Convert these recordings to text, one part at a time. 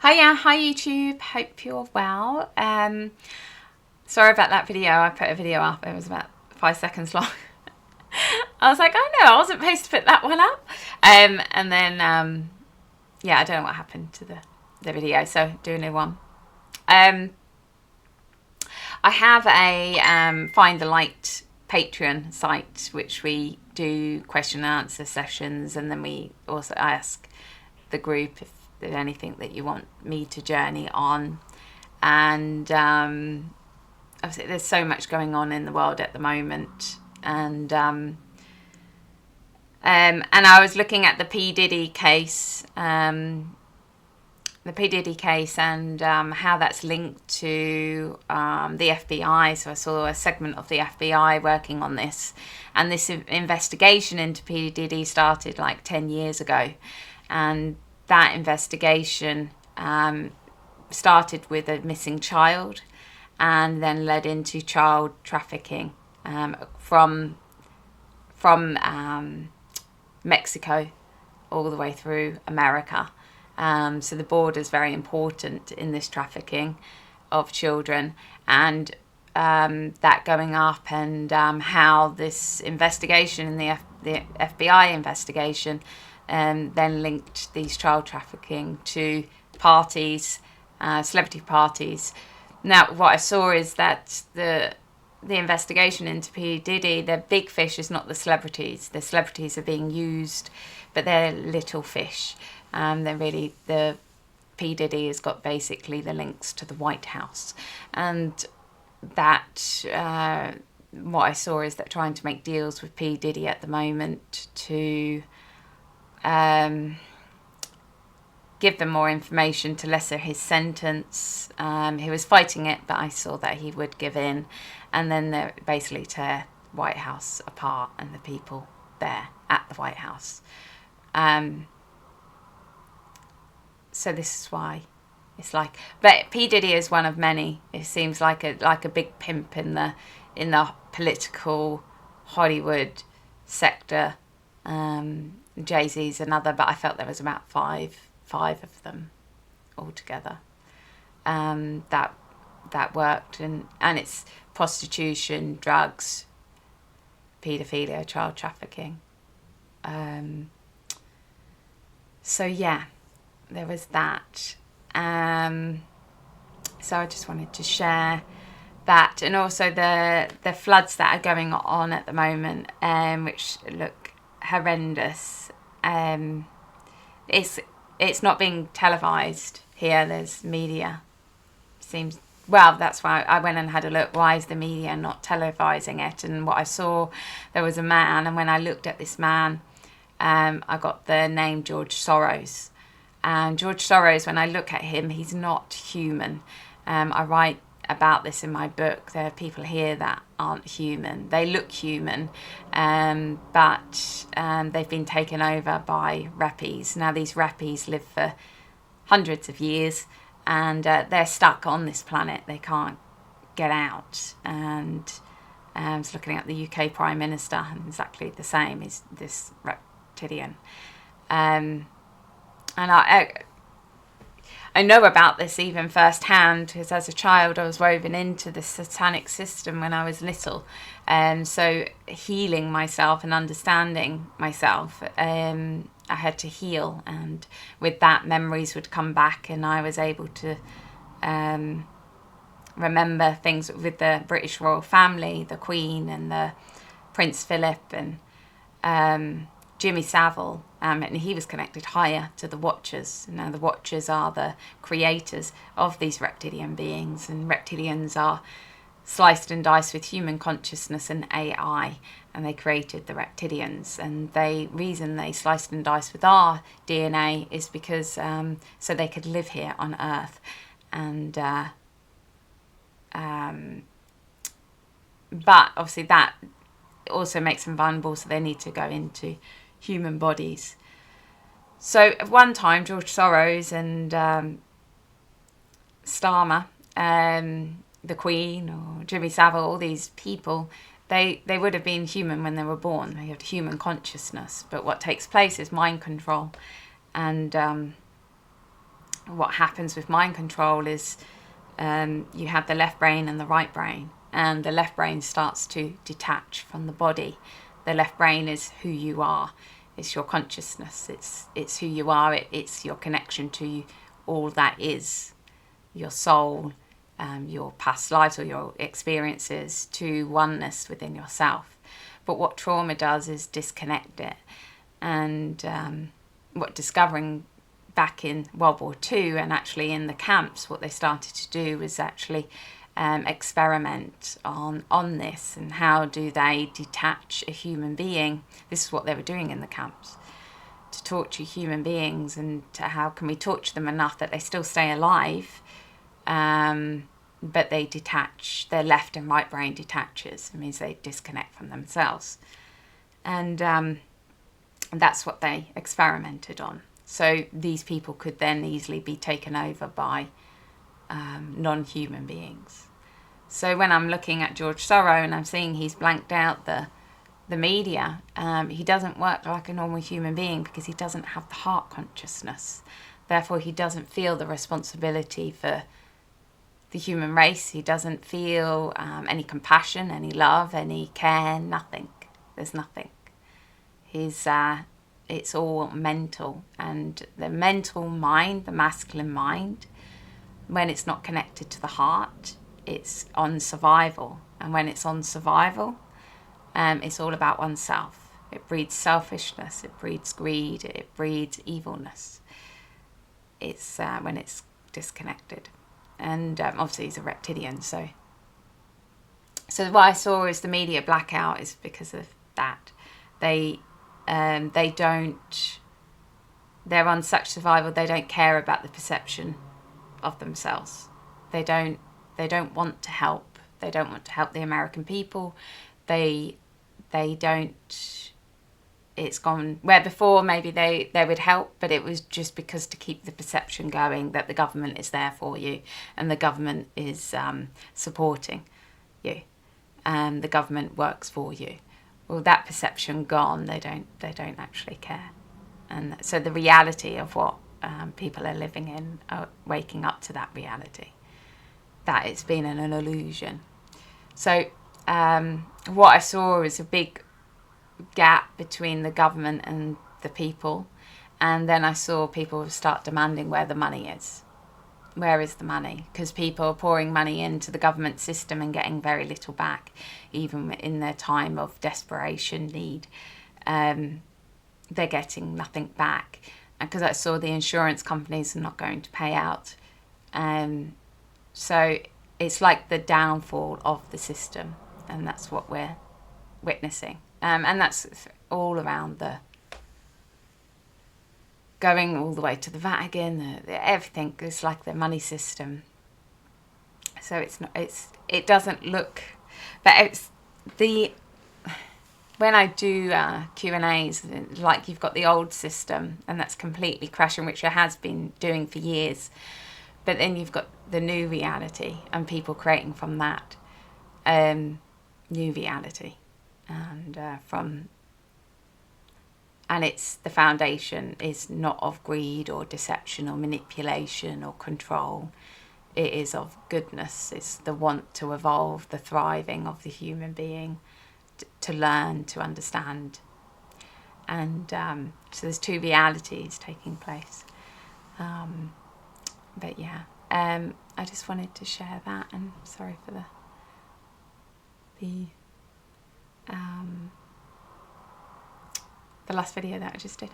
Hiya, hi YouTube, hope you're well. Sorry about that video, I put a video up, it was about 5 seconds long. I was like, oh no, I wasn't supposed to put that one up. And then, yeah, I don't know what happened to the video, so do a new one. I have a Find the Light Patreon site, which we do question and answer sessions, and then we also ask the group if there's anything that you want me to journey on. And obviously there's so much going on in the world at the moment, and I was looking at the P.Diddy case, and how that's linked to the FBI. So I saw a segment of the FBI working on this, and this investigation into P.Diddy started like 10 years ago, and that investigation started with a missing child and then led into child trafficking from Mexico all the way through America. So the border is very important in this trafficking of children, and that going up, and how this investigation in the FBI investigation then linked these child trafficking to parties, celebrity parties. Now, what I saw is that the investigation into P. Diddy, the big fish is not the celebrities. The celebrities are being used, but they're little fish. They're really, the P. Diddy has got basically the links to the White House. And that, what I saw is that trying to make deals with P. Diddy at the moment to give them more information to lesser his sentence. He was fighting it, but I saw that he would give in, and then they basically tear White House apart and the people there at the White House. So this is why it's like, but P. Diddy is one of many. It seems like a big pimp in the political Hollywood sector. Jay-Z's another, but I felt there was about five of them altogether that worked, and it's prostitution, drugs, paedophilia, child trafficking. So yeah, there was that. So I just wanted to share that, and also the floods that are going on at the moment, which look horrendous. It's not being televised here. There's media. Seems, well, that's why I went and had a look. Why is the media not televising it? And what I saw, there was a man, and when I looked at this man, I got the name George Soros. And George Soros, when I look at him, he's not human. I write about this in my book. There are people here that aren't human. They look human, but they've been taken over by reppies. Now these reppies live for hundreds of years, and they're stuck on this planet. They can't get out. And I was looking at the UK Prime Minister, and exactly the same is this reptilian. And I know about this even firsthand, because as a child I was woven into the satanic system when I was little. So healing myself and understanding myself, I had to heal, and with that memories would come back, and I was able to remember things with the British royal family, the Queen and the Prince Philip, and Jimmy Savile, and he was connected higher to the Watchers. Now the Watchers are the creators of these reptilian beings, and reptilians are sliced and diced with human consciousness and AI, and they created the reptilians. And the reason they sliced and diced with our DNA is because so they could live here on Earth, and but obviously that also makes them vulnerable, so they need to go into human bodies. So at one time, George Soros and Starmer, the Queen, or Jimmy Savile, all these people, they would have been human when they were born. They had human consciousness, but what takes place is mind control, and what happens with mind control is you have the left brain and the right brain, and the left brain starts to detach from the body. The left brain is who you are. It's your consciousness. It's who you are. It's your connection to all that is, your soul, your past lives or your experiences, to oneness within yourself. But what trauma does is disconnect it. And what discovering back in World War II and actually in the camps, what they started to do was actually experiment on this, and how do they detach a human being. This is what they were doing in the camps, to torture human beings, and to how can we torture them enough that they still stay alive, but they detach, their left and right brain detaches. It means they disconnect from themselves. And that's what they experimented on. So these people could then easily be taken over by non-human beings. So when I'm looking at George Soros and I'm seeing he's blanked out the media, he doesn't work like a normal human being because he doesn't have the heart consciousness. Therefore, he doesn't feel the responsibility for the human race. He doesn't feel any compassion, any love, any care, nothing. There's nothing. It's all mental, and the mental mind, the masculine mind, when it's not connected to the heart, it's on survival. And when it's on survival, it's all about oneself. It breeds selfishness, it breeds greed, it breeds evilness. It's when it's disconnected. And obviously he's a reptilian, so what I saw is the media blackout is because of that. They're on such survival, they don't care about the perception of themselves. They don't want to help. They don't want to help the American people. They don't. It's gone where before maybe they would help, but it was just because to keep the perception going that the government is there for you and the government is supporting you and the government works for you. Well, that perception gone, they don't actually care. And so the reality of what people are living in are waking up to that reality, that it's been an illusion. So what I saw is a big gap between the government and the people, and then I saw people start demanding where the money is. Where is the money? Because people are pouring money into the government system and getting very little back, even in their time of desperation need. They're getting nothing back. And because I saw the insurance companies are not going to pay out. So it's like the downfall of the system, and that's what we're witnessing. And that's all around going all the way to the Vatican, everything is like the money system. So it doesn't look, but it's when I do Q&As, like you've got the old system and that's completely crashing, which it has been doing for years. But then you've got the new reality and people creating from that new reality. And it's the foundation is not of greed or deception or manipulation or control. It is of goodness. It's the want to evolve, the thriving of the human being, to learn, to understand. And so there's two realities taking place. But yeah, I just wanted to share that, and sorry for the last video that I just did.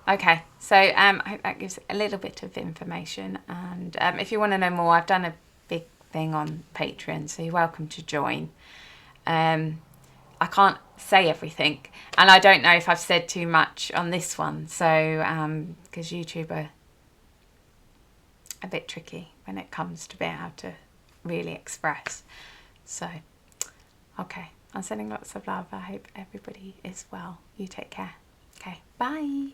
Okay, so I hope that gives a little bit of information, and if you want to know more, I've done a big thing on Patreon, so you're welcome to join. I can't say everything, and I don't know if I've said too much on this one, so because YouTube are a bit tricky when it comes to being able to really express. So okay, I'm sending lots of love. I hope everybody is well. You take care. Okay, bye.